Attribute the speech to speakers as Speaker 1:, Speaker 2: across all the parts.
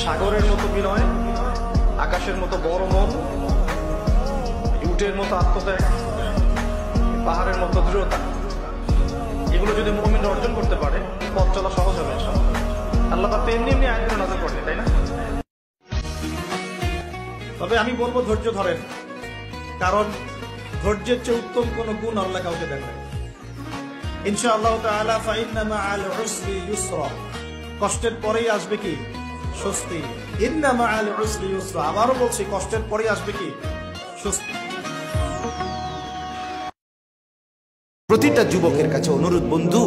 Speaker 1: সাগরের মতো বিনয়, আকাশের মতো বড় মন, উটের মতো আত্মত্যাগ, পাহাড়ের মতো দৃঢ়তা, এগুলো যদি মুমিন অর্জন করতে পারে পথ চলা সহজ হবে ইনশাআল্লাহ। আল্লাহ পাক তো এমনি এমনি আয়াতগুলো নাযিল করেন, তাই না? তবে আমি বলবো ধৈর্য ধরেন, কারণ ধৈর্যের চেয়ে উত্তম কোন গুণ আল্লাহ কাউকে দেন না। ইনশাআল্লাহ তাআলা ফাইন্না মাআল উসরি ইউসরা, কষ্টের পরেই আসবে কি স্বস্তি। ইন্না মাআল উসরি ইউসরা, আবারও বলছি কষ্টের পরেই আসবে কি স্বস্তি।
Speaker 2: প্রতিটা যুবকের কাছে অনুরোধ, বন্ধু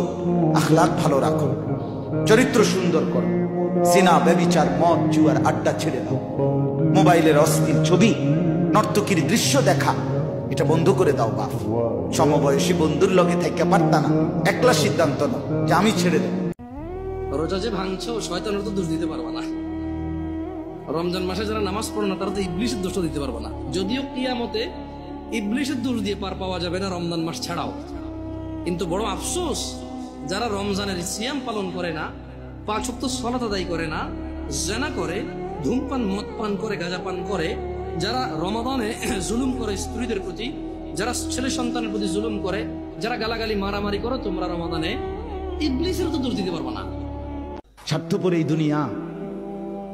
Speaker 2: আখলাক ভালো রাখো, চরিত্র সুন্দর করো, জিনা ব্যভিচার মদ জুয়ার আড্ডা ছেড়ে দাও, মোবাইলের অস্থির ছবি নর্তকীর দৃশ্য দেখা এটা বন্ধ করে দাও। বাপ সমবয়সী বন্ধুর লগে থাইকা পারতা না, একলা সিদ্ধান্ত নাও যে আমি ছেড়ে দেব।
Speaker 3: রোজা যে ভাঙছো শয়তানের তো দোষ দিতে পারবা না। রমজান মাসে যারা নামাজ পড়ে না তারা তো ইবলিশের দোষ দিতে পারবে না। যদিও কিয়ামতে ইবলিশের দোষ দিয়ে পার পাওয়া যাবে না রমজান মাস ছাড়াও, কিন্তু বড় আফসোস যারা রমজানের সিয়াম পালন করে না, 5 ওয়াক্ত সালাত আদায় করে না, জিনা করে, ধূমপান মদ পান করে, গাঁজা পান করে, যারা রমাদানে জুলুম করে স্ত্রীদের প্রতি, যারা ছেলে সন্তানের প্রতি জুলুম করে, যারা গালাগালি মারামারি করো, তোমরা রমাদানে ইবলিশের তো দোষ দিতে পারবে না।
Speaker 2: স্বার্থপর এই দুনিয়া,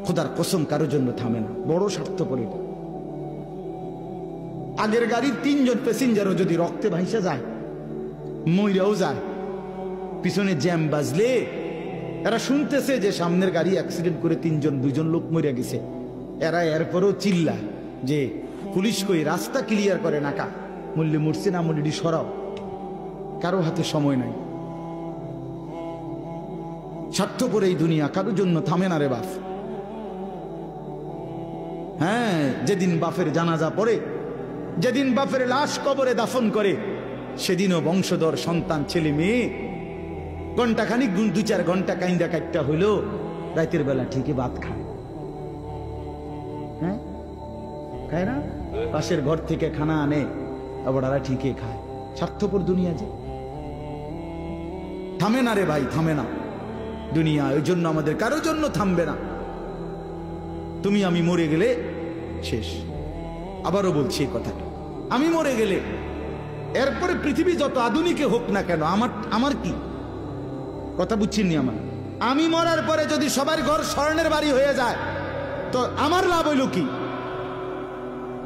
Speaker 2: খোদার কসম কারো জন্য থামে না, বড় স্বার্থপর এটা। আগের গাড়ির 3 জন প্যাসেঞ্জারও যদি রক্তে ভাইসা যায়, মইরাও যায়, পিছনে জ্যাম বাজলে এরা শুনতেছে যে সামনের গাড়ি অ্যাক্সিডেন্ট করে 2 জন লোক মরে গেছে, এরা এরপরও চিল্লা যে পুলিশ কই, রাস্তা ক্লিয়ার করে নাকা, মূল্যে মরছে না মূল্যটি সরাও। কারো হাতে সময় নাই। স্বার্থপর এই দুনিয়া, কারোর জন্য থামে না রে বাপ। হ্যাঁ, যেদিন বাপের জানাজা পড়ে, যেদিন বাপের লাশ কবরে দাফন করে, সেদিনও বংশধর সন্তান ছেলে মেয়ে ঘন্টাখানিক 2-4 ঘন্টা কাইন্দা কাটটা হইলো, রাতের বেলা ঠিকই ভাত খায়। হ্যাঁ, খায় না? পাশের ঘর থেকে খানা আনে, আবার ওরা ঠিকই খায়। স্বার্থপর দুনিয়া যে থামে না রে ভাই, থামে না দুনিয়া। ওই জন্য আমাদের কারোর জন্য থামবে না। তুমি আমি মরে গেলে শেষ। আবারও বলছি এই কথাটা, আমি মরে গেলে এরপরে পৃথিবী যত আধুনিকে হোক না কেন, আমার কি কথা বুঝছেননি? আমি মরার পরে যদি সবার ঘর স্বর্ণের বাড়ি হয়ে যায় তো আমার লাভ হইল কি?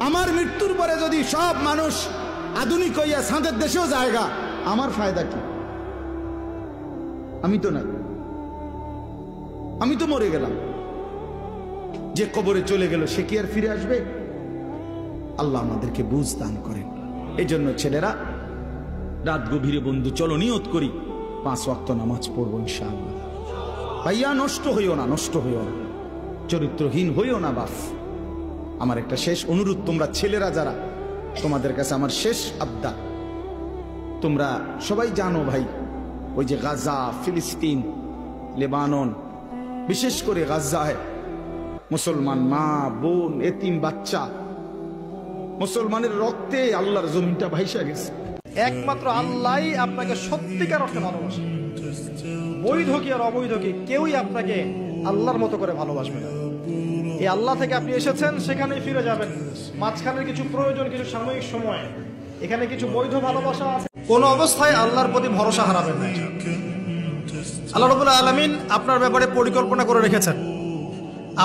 Speaker 2: আমার মৃত্যুর পরে যদি সব মানুষ আধুনিক হইয়া সাঁদের দেশেও জায়গা, আমার ফায়দা কি? আমি তো না, আমি তো মরে গেলাম। যে কবরে চলে গেল সে কি আর ফিরে আসবে? আল্লাহ আমাদেরকে বুঝ দান করেন। এই জন্য ছেলেরা, রাত গভীরে বন্ধু চলো নিয়ত করি 5 ওয়াক্ত নামাজ পড়বো ইনশাআল্লাহ। ভাইয়া নষ্ট হইও না, নষ্ট হইও না, চরিত্রহীন হইও না বাপ। আমার একটা শেষ অনুরোধ, তোমরা ছেলেরা যারা, তোমাদের কাছে আমার শেষ আবদার, তোমরা সবাই জানো ভাই, ওই যে গাজা, ফিলিস্তিন, লেবানন, বিশেষ করে গাজায় মুসলমান মা বোন, এতিম বাচ্চা, মুসলমানের রক্তে আল্লাহর জমিনটা ভাইসা গেছে।
Speaker 1: একমাত্র আল্লাহই আপনাকে সত্যিকার অর্থে ভালোবাসে। বৈধ কি আর অবৈধ কি, কেউই আপনাকে আল্লাহর মতো করে ভালোবাসবে না। এই আল্লাহ থেকে আপনি এসেছেন, সেখানেই ফিরে যাবেন। মাঝখানের কিছু প্রয়োজন, কিছু সাময়িক সময়, এখানে কিছু বৈধ ভালোবাসা আছে। কোন অবস্থায় আল্লাহর প্রতি ভরসা হারাবেন না। আল্লাহ রাব্বুল আলামিন আপনার ব্যাপারে পরিকল্পনা করে রেখেছেন।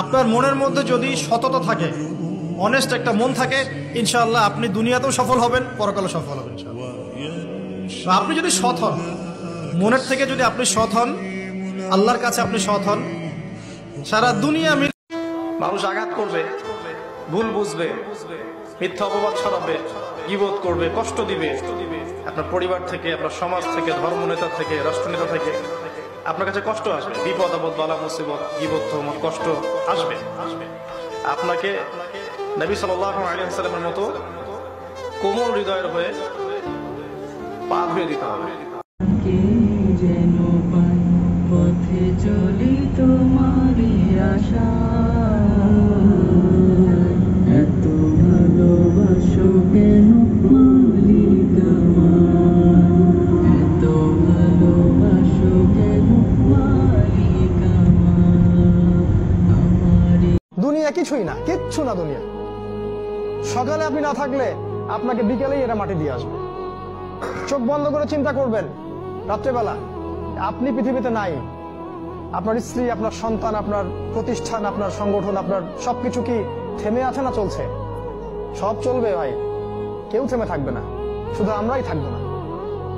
Speaker 1: আপনার মনের মধ্যে যদি সততা থাকে, অনেস্ট একটা মন থাকে, ইনশাআল্লাহ আপনি দুনিয়াতেও সফল হবেন, পরকালে সফল হবেন ইনশাআল্লাহ। আপনি যদি সৎ হন, মনের থেকে যদি আপনি সৎ হন, আল্লাহর কাছে আপনি সৎ হন, সারা দুনিয়া মানুষ আঘাত করবে, ভুল বুঝবে, মিথ্যা অপবাদ ছড়াবে, গীবত করবে, কষ্ট দিবে, আপনার পরিবার থেকে, আপনার সমাজ থেকে, ধর্মনেতা থেকে, রাষ্ট্রনেতা থেকে আপনার কাছে কষ্ট আসবে। বিপদ আপদ, বালা মুসিবত, গীবত, তহমত, কষ্ট আসবে। আপনাকে নবী সাল্লাল্লাহু আলাইহি ওয়াসাল্লামের মতো কোমল হৃদয়ের হয়ে পা ধুয়ে দিতে হবে।
Speaker 4: পথে চলি তোমারই আশা, এত ভালোবাসো কেন মালিক আমার, এত ভালোবাসো কেন মালিক আমার, আমার
Speaker 1: দুনিয়া কিছুই না, কিচ্ছু না দুনিয়া। সকালে আপনি না থাকলে আপনাকে বিকেলেই এরা মাটি দিয়ে আসবে। চোখ বন্ধ করে চিন্তা করবেন রাত্রেবেলা আপনি পৃথিবীতে নাই, আপনার স্ত্রী, আপনার সন্তান, আপনার প্রতিষ্ঠান, আপনার সংগঠন, আপনার সবকিছু কি থেমে আছে না চলছে? সব চলবে ভাই, কেউ থেমে থাকবে না, শুধু আমরাই থাকবো না।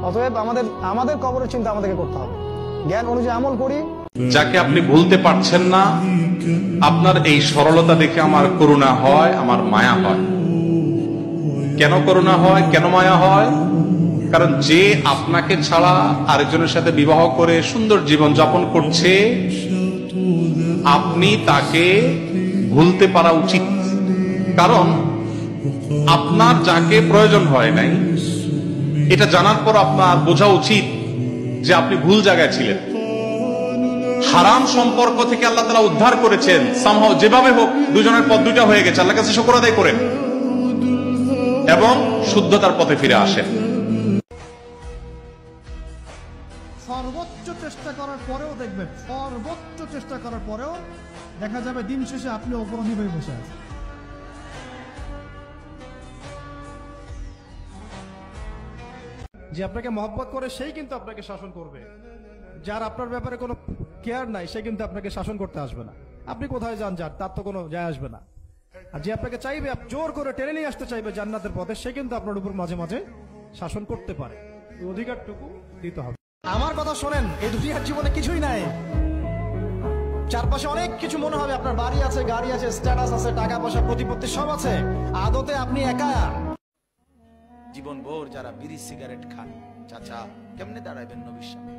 Speaker 1: অতএব আমাদের কবরের চিন্তা আমাদেরকে করতে হবে, জ্ঞান অনুযায়ী আমল করি।
Speaker 5: যাকে আপনি ভুলতে পারছেন না, আপনার এই সরলতা দেখে আমার করুণা হয়, আমার মায়া হয়। কেন করুণা হয়, কেন মায়া হয়? কারণ যে আপনাকে ছাড়া আরেকজনের সাথে বিবাহ করে সুন্দর জীবন যাপন করছে, আপনি তাকে ভুলতে পারা উচিত। কারণ আপনার যাকে প্রয়োজন হয় নাই, এটা জানার পর আপনার বোঝা উচিত যে আপনি ভুল জায়গায় ছিলেন। হারাম সম্পর্ক থেকে আল্লাহ তাআলা উদ্ধার করেছেন, সামহাও যেভাবে হোক দুজনের পথ দুইটা হয়ে গেছে, আল্লাহর কাছে শুকর আদায় করেন এবং শুদ্ধতার পথে ফিরে আসেন।
Speaker 6: সর্বোচ্চ চেষ্টা করার পরেও দেখবেন, সর্বোচ্চ চেষ্টা করার পরেও দেখা যাবে দিন শেষে আপনি অপরাধী হয়ে বসে আছেন।
Speaker 1: যে আপনাকে মহব্বত করে সেই কিন্তু আপনাকে শাসন করবে। যার আপনার ব্যাপারে কোনো কেয়ার নাই সে কিন্তু আপনাকে শাসন করতে আসবে না। আপনি কোথায় যান যার, তার তো কোনো যায় আসবে না। আর যে আপনাকে চাইবে, জোর করে টেনে নিয়ে আসতে চাইবে জান্নাতের পথে, সে কিন্তু আপনার উপর মাঝে মাঝে শাসন করতে পারে। এই অধিকারটুকু দিতে হবে। আমার কথা শোনেন, এই দুনিয়ার জীবনে কিছুই নাই। চারপাশে অনেক কিছু মনে হবে, আপনার বাড়ি আছে, গাড়ি আছে, স্ট্যাটাস আছে, টাকা পয়সা, প্রতিপত্তি সব আছে। আদতে আপনি একা।
Speaker 2: জীবন ভোর যারা বিড়ি সিগারেট খান, চাচা কেমনে দাঁড়াবেন নবীর সামনে?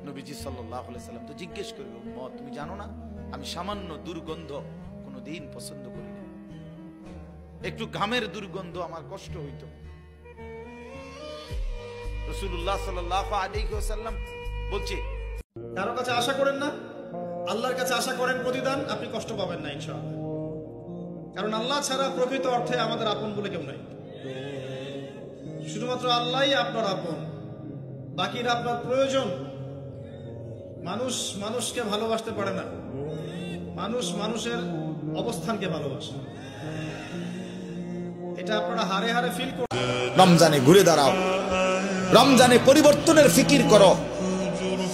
Speaker 2: নবীজি সাল্লাল্লাহু আলাইহি সাল্লাম তো জিজ্ঞেস করবে, উম্মত তুমি জানো না আমি সামান্য দুর্গন্ধ কোনোদিন পছন্দ করি না, একটু ঘামের দুর্গন্ধ আমার কষ্ট হইতো। রাসূলুল্লাহ সাল্লাল্লাহু আলাইহি ওয়াসাল্লাম বলছে,
Speaker 1: কারো কাছে আশা করেন না, আল্লাহর কাছে আশা করেন প্রতিদান, আপনি কষ্ট পাবেন না ইনশাআল্লাহ। কারণ আল্লাহ ছাড়া প্রকৃত অর্থে আমাদের আপন বলে কেউ নাই। শুধুমাত্র আল্লাহই আপনার আপন, বাকিরা আপনার প্রয়োজন। মানুষ মানুষকে ভালোবাসতে পারে না, মানুষ মানুষের অবস্থানকে ভালোবাসে। এটা আপনারা হারে হারে ফিল করুন।
Speaker 2: রমজানে ঘুরে দাঁড়াও, রমজানে পরিবর্তনের ফিকির করো।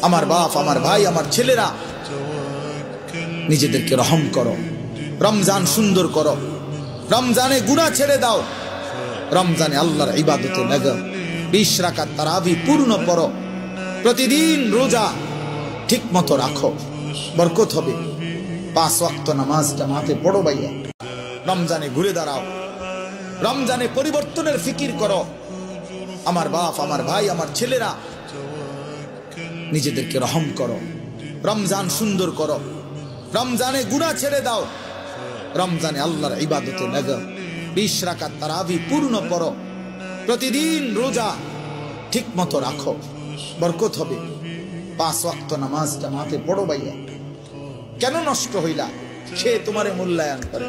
Speaker 2: আমার বাপ, আমার ভাই, আমার ছেলেরা, নিজেদেরকে রহম করো। রমজান সুন্দর করো, রমজানে গুনাহ ছেড়ে দাও, রমজানে আল্লাহর ইবাদতে লাগো। 20 রাকাত তারাবি পূর্ণ পড়ো, প্রতিদিন রোজা ঠিক মতো রাখো, বরকত হবে। 5 ওয়াক্ত নামাজ জামাতে পড়ো ভাইয়া। রমজানে ঘুরে দাঁড়াও, রমজানে পরিবর্তনের ফিকির করো। আমার বাপ, আমার ভাই, আমার ছেলেরা, নিজেদেরকে রহম করো। রমজান সুন্দর করো, রমজানে গুনাহ ছেড়ে দাও, রমজানে আল্লাহর ইবাদতে লাগো। 20 রাকাত তারাবি পূর্ণ পড়ো, প্রতিদিন রোজা ঠিক মতো রাখো, বরকত হবে। 5 ওয়াক্ত নামাজ জামাতে পড়ো ভাইয়া। কেন নষ্ট হইলা? সে তোমারে মূল্যায়ন করে।